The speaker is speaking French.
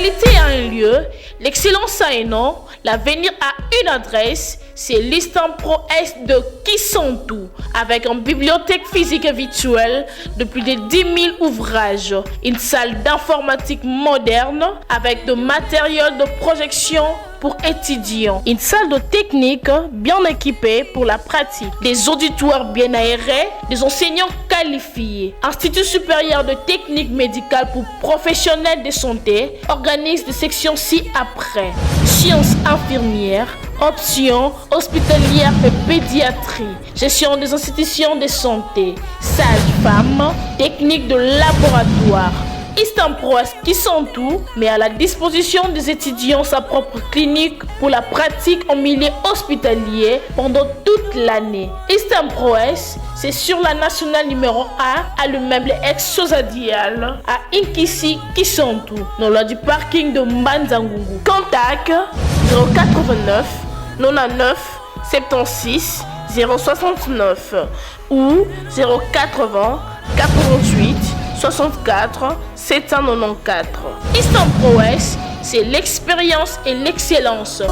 qualité a un lieu, l'excellence a un nom, l'avenir a une adresse. C'est l'Istam Pro S de Kisontou, avec une bibliothèque physique et virtuelle de plus de 10 000 ouvrages, une salle d'informatique moderne avec de matériel de projection pour étudiants, une salle de technique bien équipée pour la pratique, des auditoires bien aérés, des enseignants qualifiés. Institut supérieur de technique médicale pour professionnels de santé organise des sections ci-après: sciences infirmières, options hospitalières et pédiatrie, gestion des institutions de santé, sage-femme, technique de laboratoire. Istam Pro Kisontou met à la disposition des étudiants sa propre clinique pour la pratique en milieu hospitalier pendant toute l'année. Istam Pro S, c'est sur la nationale numéro 1 à l'immeuble ex-Sosadial à Inkisi Kisontou, dans le du parking de Mbanzangungu. Contact 089 99 76 069 ou 080 48 64 794. Istam Pro S, c'est l'expérience et l'excellence.